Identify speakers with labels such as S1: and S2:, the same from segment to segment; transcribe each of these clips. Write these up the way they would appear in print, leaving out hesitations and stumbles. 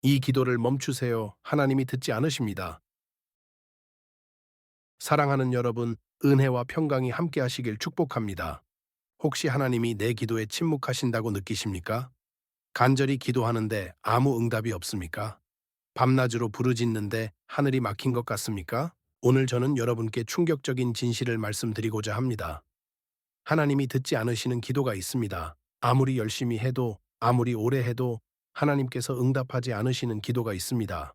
S1: 이 기도를 멈추세요. 하나님이 듣지 않으십니다. 사랑하는 여러분, 은혜와 평강이 함께 하시길 축복합니다. 혹시 하나님이 내 기도에 침묵하신다고 느끼십니까? 간절히 기도하는데 아무 응답이 없습니까? 밤낮으로 부르짖는데 하늘이 막힌 것 같습니까? 오늘 저는 여러분께 충격적인 진실을 말씀드리고자 합니다. 하나님이 듣지 않으시는 기도가 있습니다. 아무리 열심히 해도, 아무리 오래 해도 하나님께서 응답하지 않으시는 기도가 있습니다.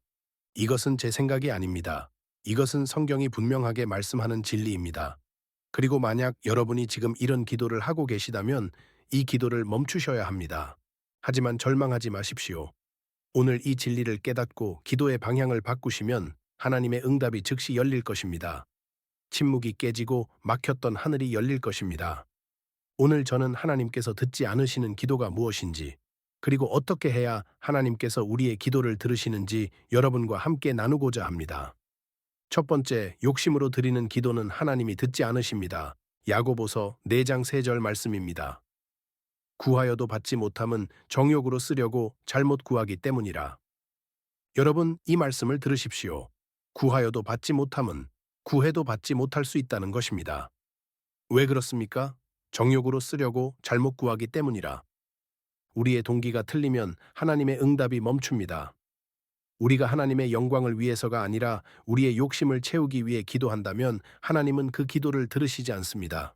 S1: 이것은 제 생각이 아닙니다. 이것은 성경이 분명하게 말씀하는 진리입니다. 그리고 만약 여러분이 지금 이런 기도를 하고 계시다면 이 기도를 멈추셔야 합니다. 하지만 절망하지 마십시오. 오늘 이 진리를 깨닫고 기도의 방향을 바꾸시면 하나님의 응답이 즉시 열릴 것입니다. 침묵이 깨지고 막혔던 하늘이 열릴 것입니다. 오늘 저는 하나님께서 듣지 않으시는 기도가 무엇인지, 그리고 어떻게 해야 하나님께서 우리의 기도를 들으시는지 여러분과 함께 나누고자 합니다. 첫 번째, 욕심으로 드리는 기도는 하나님이 듣지 않으십니다. 야고보서 4장 3절 말씀입니다. 구하여도 받지 못함은 정욕으로 쓰려고 잘못 구하기 때문이라. 여러분, 이 말씀을 들으십시오. 구하여도 받지 못함은 구해도 받지 못할 수 있다는 것입니다. 왜 그렇습니까? 정욕으로 쓰려고 잘못 구하기 때문이라. 우리의 동기가 틀리면 하나님의 응답이 멈춥니다. 우리가 하나님의 영광을 위해서가 아니라 우리의 욕심을 채우기 위해 기도한다면 하나님은 그 기도를 들으시지 않습니다.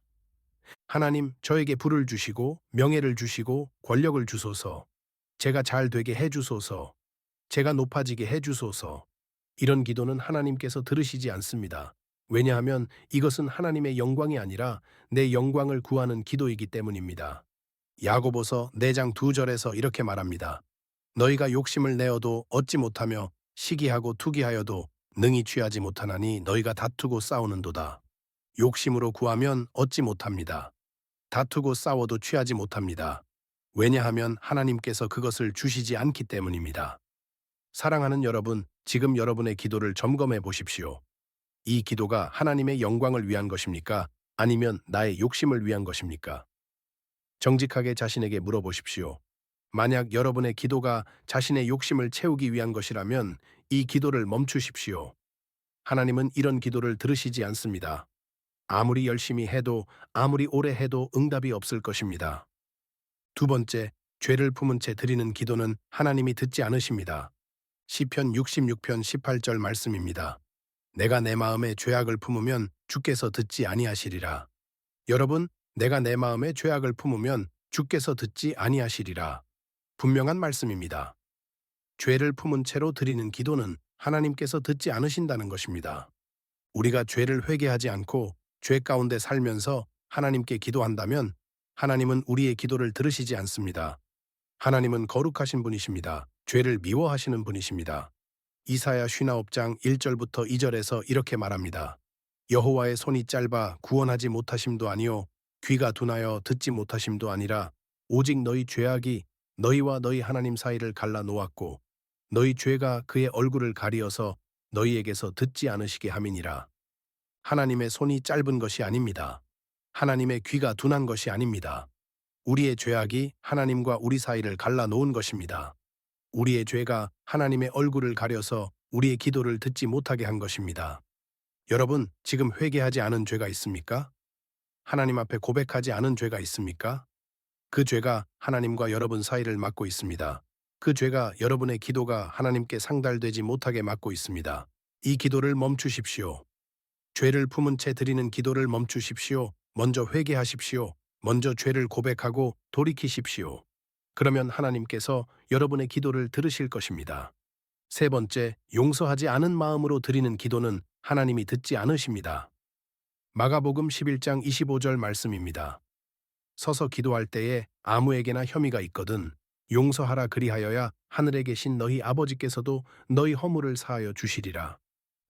S1: 하나님, 저에게 부를 주시고 명예를 주시고 권력을 주소서. 제가 잘 되게 해주소서. 제가 높아지게 해주소서. 이런 기도는 하나님께서 들으시지 않습니다. 왜냐하면 이것은 하나님의 영광이 아니라 내 영광을 구하는 기도이기 때문입니다. 야고보서 4장 2절에서 이렇게 말합니다. 너희가 욕심을 내어도 얻지 못하며 시기하고 투기하여도 능히 취하지 못하나니 너희가 다투고 싸우는도다. 욕심으로 구하면 얻지 못합니다. 다투고 싸워도 취하지 못합니다. 왜냐하면 하나님께서 그것을 주시지 않기 때문입니다. 사랑하는 여러분, 지금 여러분의 기도를 점검해 보십시오. 이 기도가 하나님의 영광을 위한 것입니까? 아니면 나의 욕심을 위한 것입니까? 정직하게 자신에게 물어보십시오. 만약 여러분의 기도가 자신의 욕심을 채우기 위한 것이라면 이 기도를 멈추십시오. 하나님은 이런 기도를 들으시지 않습니다. 아무리 열심히 해도 아무리 오래 해도 응답이 없을 것입니다. 두 번째, 죄를 품은 채 드리는 기도는 하나님이 듣지 않으십니다. 시편 66편 18절 말씀입니다. 내가 내 마음에 죄악을 품으면 주께서 듣지 아니하시리라. 여러분, 내가 내 마음에 죄악을 품으면 주께서 듣지 아니하시리라. 분명한 말씀입니다. 죄를 품은 채로 드리는 기도는 하나님께서 듣지 않으신다는 것입니다. 우리가 죄를 회개하지 않고 죄 가운데 살면서 하나님께 기도한다면 하나님은 우리의 기도를 들으시지 않습니다. 하나님은 거룩하신 분이십니다. 죄를 미워하시는 분이십니다. 이사야 59장 1절부터 2절에서 이렇게 말합니다. 여호와의 손이 짧아 구원하지 못하심도 아니요 귀가 둔하여 듣지 못하심도 아니라 오직 너희 죄악이 너희와 너희 하나님 사이를 갈라 놓았고 너희 죄가 그의 얼굴을 가리어서 너희에게서 듣지 않으시게 함이니라. 하나님의 손이 짧은 것이 아닙니다. 하나님의 귀가 둔한 것이 아닙니다. 우리의 죄악이 하나님과 우리 사이를 갈라 놓은 것입니다. 우리의 죄가 하나님의 얼굴을 가려서 우리의 기도를 듣지 못하게 한 것입니다. 여러분, 지금 회개하지 않은 죄가 있습니까? 하나님 앞에 고백하지 않은 죄가 있습니까? 그 죄가 하나님과 여러분 사이를 막고 있습니다. 그 죄가 여러분의 기도가 하나님께 상달되지 못하게 막고 있습니다. 이 기도를 멈추십시오. 죄를 품은 채 드리는 기도를 멈추십시오. 먼저 회개하십시오. 먼저 죄를 고백하고 돌이키십시오. 그러면 하나님께서 여러분의 기도를 들으실 것입니다. 세 번째, 용서하지 않은 마음으로 드리는 기도는 하나님이 듣지 않으십니다. 마가복음 11장 25절 말씀입니다. 서서 기도할 때에 아무에게나 혐의가 있거든 용서하라 그리하여야 하늘에 계신 너희 아버지께서도 너희 허물을 사하여 주시리라.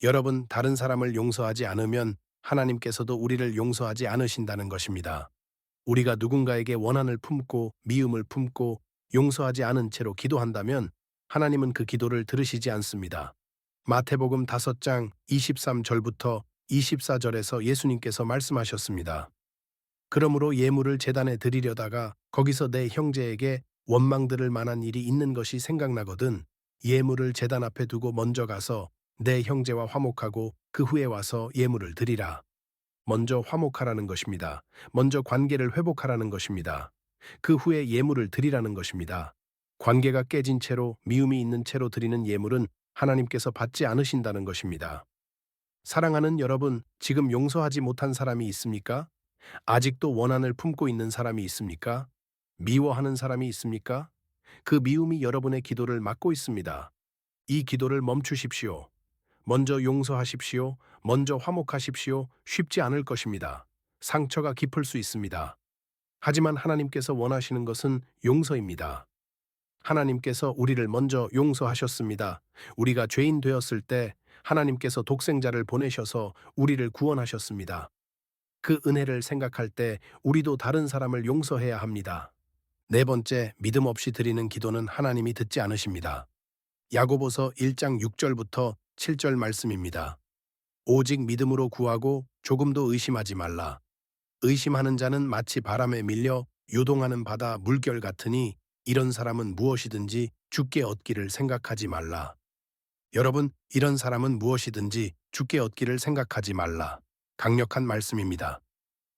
S1: 여러분, 다른 사람을 용서하지 않으면 하나님께서도 우리를 용서하지 않으신다는 것입니다. 우리가 누군가에게 원한을 품고 미움을 품고 용서하지 않은 채로 기도한다면 하나님은 그 기도를 들으시지 않습니다. 마태복음 5장 23절부터 24절에서 예수님께서 말씀하셨습니다. 그러므로 예물을 제단에 드리려다가 거기서 내 형제에게 원망 들을 만한 일이 있는 것이 생각나거든 예물을 제단 앞에 두고 먼저 가서 내 형제와 화목하고 그 후에 와서 예물을 드리라. 먼저 화목하라는 것입니다. 먼저 관계를 회복하라는 것입니다. 그 후에 예물을 드리라는 것입니다. 관계가 깨진 채로 미움이 있는 채로 드리는 예물은 하나님께서 받지 않으신다는 것입니다. 사랑하는 여러분, 지금 용서하지 못한 사람이 있습니까? 아직도 원한을 품고 있는 사람이 있습니까? 미워하는 사람이 있습니까? 그 미움이 여러분의 기도를 막고 있습니다. 이 기도를 멈추십시오. 먼저 용서하십시오. 먼저 화목하십시오. 쉽지 않을 것입니다. 상처가 깊을 수 있습니다. 하지만 하나님께서 원하시는 것은 용서입니다. 하나님께서 우리를 먼저 용서하셨습니다. 우리가 죄인 되었을 때 하나님께서 독생자를 보내셔서 우리를 구원하셨습니다. 그 은혜를 생각할 때 우리도 다른 사람을 용서해야 합니다. 네 번째, 믿음 없이 드리는 기도는 하나님이 듣지 않으십니다. 야고보서 1장 6절부터 7절 말씀입니다. 오직 믿음으로 구하고 조금도 의심하지 말라. 의심하는 자는 마치 바람에 밀려 요동하는 바다 물결 같으니 이런 사람은 무엇이든지 주께 얻기를 생각하지 말라. 여러분, 이런 사람은 무엇이든지 주께 얻기를 생각하지 말라. 강력한 말씀입니다.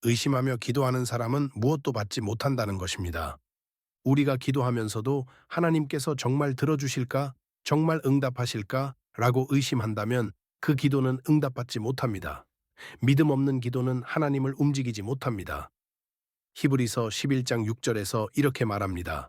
S1: 의심하며 기도하는 사람은 무엇도 받지 못한다는 것입니다. 우리가 기도하면서도 하나님께서 정말 들어주실까? 정말 응답하실까? 라고 의심한다면 그 기도는 응답받지 못합니다. 믿음 없는 기도는 하나님을 움직이지 못합니다. 히브리서 11장 6절에서 이렇게 말합니다.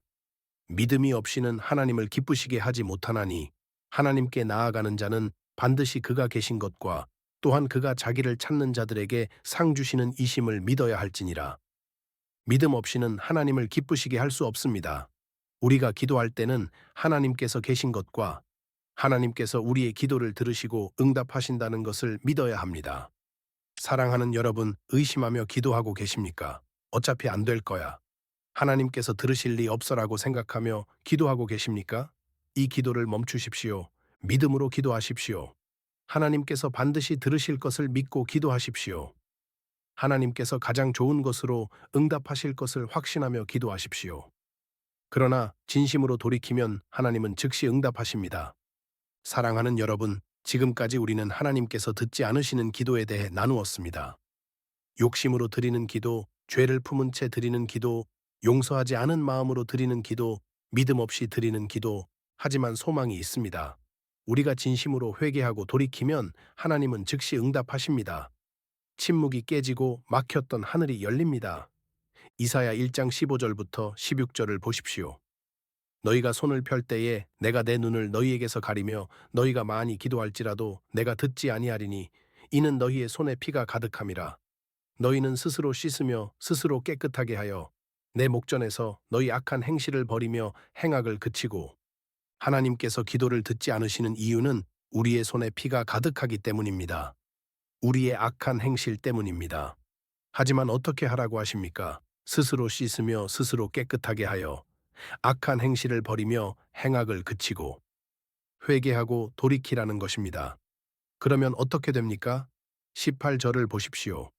S1: 믿음이 없이는 하나님을 기쁘시게 하지 못하나니 하나님께 나아가는 자는 반드시 그가 계신 것과 또한 그가 자기를 찾는 자들에게 상 주시는 이심을 믿어야 할지니라. 믿음 없이는 하나님을 기쁘시게 할 수 없습니다. 우리가 기도할 때는 하나님께서 계신 것과 하나님께서 우리의 기도를 들으시고 응답하신다는 것을 믿어야 합니다. 사랑하는 여러분, 의심하며 기도하고 계십니까? 어차피 안 될 거야. 하나님께서 들으실 리 없어라고 생각하며 기도하고 계십니까? 이 기도를 멈추십시오. 믿음으로 기도하십시오. 하나님께서 반드시 들으실 것을 믿고 기도하십시오. 하나님께서 가장 좋은 것으로 응답하실 것을 확신하며 기도하십시오. 그러나 진심으로 돌이키면 하나님은 즉시 응답하십니다. 사랑하는 여러분, 지금까지 우리는 하나님께서 듣지 않으시는 기도에 대해 나누었습니다. 욕심으로 드리는 기도, 죄를 품은 채 드리는 기도, 용서하지 않은 마음으로 드리는 기도, 믿음 없이 드리는 기도, 하지만 소망이 있습니다. 우리가 진심으로 회개하고 돌이키면 하나님은 즉시 응답하십니다. 침묵이 깨지고 막혔던 하늘이 열립니다. 이사야 1장 15절부터 16절을 보십시오. 너희가 손을 펼 때에 내가 내 눈을 너희에게서 가리며 너희가 많이 기도할지라도 내가 듣지 아니하리니 이는 너희의 손에 피가 가득함이라. 너희는 스스로 씻으며 스스로 깨끗하게 하여 내 목전에서 너희 악한 행실을 버리며 행악을 그치고. 하나님께서 기도를 듣지 않으시는 이유는 우리의 손에 피가 가득하기 때문입니다. 우리의 악한 행실 때문입니다. 하지만 어떻게 하라고 하십니까? 스스로 씻으며 스스로 깨끗하게 하여 악한 행실을 버리며 행악을 그치고 회개하고 돌이키라는 것입니다. 그러면 어떻게 됩니까? 18절을 보십시오.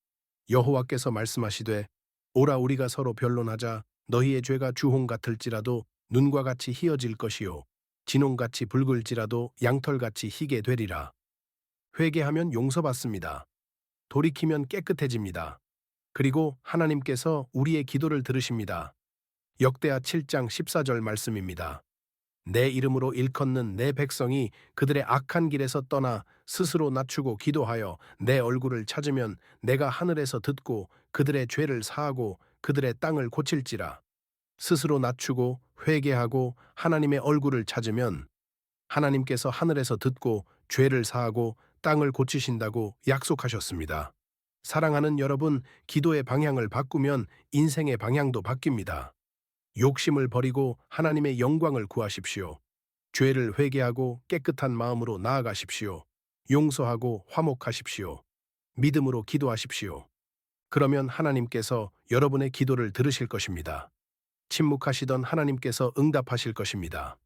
S1: 여호와께서 말씀하시되 오라 우리가 서로 변론하자. 너희의 죄가 주홍 같을지라도 눈과 같이 희어질 것이요 진홍같이 붉을지라도 양털같이 희게 되리라. 회개하면 용서받습니다. 돌이키면 깨끗해집니다. 그리고 하나님께서 우리의 기도를 들으십니다. 역대하 7장 14절 말씀입니다. 내 이름으로 일컫는 내 백성이 그들의 악한 길에서 떠나 스스로 낮추고 기도하여 내 얼굴을 찾으면 내가 하늘에서 듣고 그들의 죄를 사하고 그들의 땅을 고칠지라. 스스로 낮추고 회개하고 하나님의 얼굴을 찾으면 하나님께서 하늘에서 듣고 죄를 사하고 땅을 고치신다고 약속하셨습니다. 사랑하는 여러분, 기도의 방향을 바꾸면 인생의 방향도 바뀝니다. 욕심을 버리고 하나님의 영광을 구하십시오. 죄를 회개하고 깨끗한 마음으로 나아가십시오. 용서하고 화목하십시오. 믿음으로 기도하십시오. 그러면 하나님께서 여러분의 기도를 들으실 것입니다. 침묵하시던 하나님께서 응답하실 것입니다.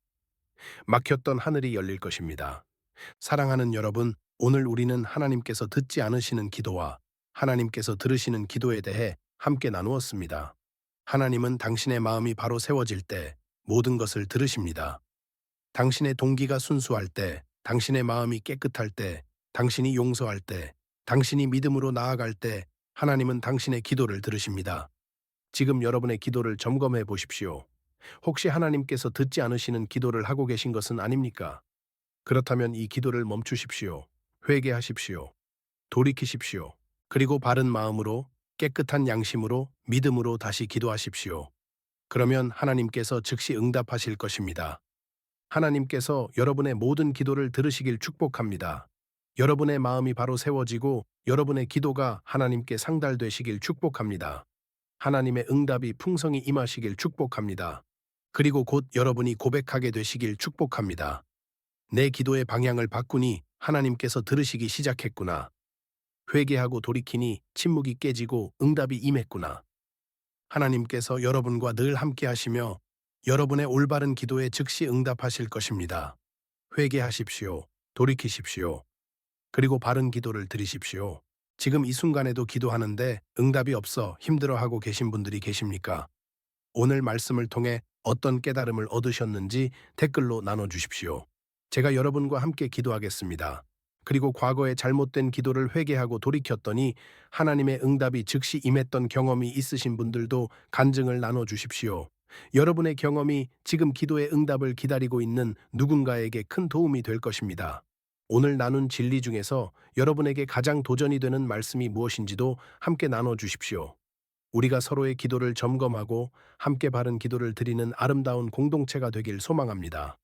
S1: 막혔던 하늘이 열릴 것입니다. 사랑하는 여러분, 오늘 우리는 하나님께서 듣지 않으시는 기도와 하나님께서 들으시는 기도에 대해 함께 나누었습니다. 하나님은 당신의 마음이 바로 세워질 때 모든 것을 들으십니다. 당신의 동기가 순수할 때, 당신의 마음이 깨끗할 때, 당신이 용서할 때, 당신이 믿음으로 나아갈 때 하나님은 당신의 기도를 들으십니다. 지금 여러분의 기도를 점검해 보십시오. 혹시 하나님께서 듣지 않으시는 기도를 하고 계신 것은 아닙니까? 그렇다면 이 기도를 멈추십시오. 회개하십시오. 돌이키십시오. 그리고 바른 마음으로, 깨끗한 양심으로, 믿음으로 다시 기도하십시오. 그러면 하나님께서 즉시 응답하실 것입니다. 하나님께서 여러분의 모든 기도를 들으시길 축복합니다. 여러분의 마음이 바로 세워지고 여러분의 기도가 하나님께 상달되시길 축복합니다. 하나님의 응답이 풍성히 임하시길 축복합니다. 그리고 곧 여러분이 고백하게 되시길 축복합니다. 내 기도의 방향을 바꾸니 하나님께서 들으시기 시작했구나. 회개하고 돌이키니 침묵이 깨지고 응답이 임했구나. 하나님께서 여러분과 늘 함께 하시며 여러분의 올바른 기도에 즉시 응답하실 것입니다. 회개하십시오. 돌이키십시오. 그리고 바른 기도를 드리십시오. 지금 이 순간에도 기도하는데 응답이 없어 힘들어하고 계신 분들이 계십니까? 오늘 말씀을 통해 어떤 깨달음을 얻으셨는지 댓글로 나눠주십시오. 제가 여러분과 함께 기도하겠습니다. 그리고 과거에 잘못된 기도를 회개하고 돌이켰더니 하나님의 응답이 즉시 임했던 경험이 있으신 분들도 간증을 나눠주십시오. 여러분의 경험이 지금 기도의 응답을 기다리고 있는 누군가에게 큰 도움이 될 것입니다. 오늘 나눈 진리 중에서 여러분에게 가장 도전이 되는 말씀이 무엇인지도 함께 나눠주십시오. 우리가 서로의 기도를 점검하고 함께 바른 기도를 드리는 아름다운 공동체가 되길 소망합니다.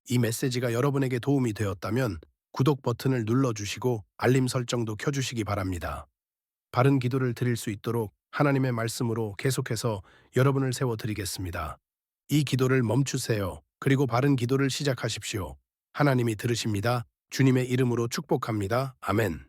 S1: 이 메시지가 여러분에게 도움이 되었다면 구독 버튼을 눌러주시고 알림 설정도 켜주시기 바랍니다. 바른 기도를 드릴 수 있도록 하나님의 말씀으로 계속해서 여러분을 세워드리겠습니다. 이 기도를 멈추세요. 그리고 바른 기도를 시작하십시오. 하나님이 들으십니다. 주님의 이름으로 축복합니다. 아멘.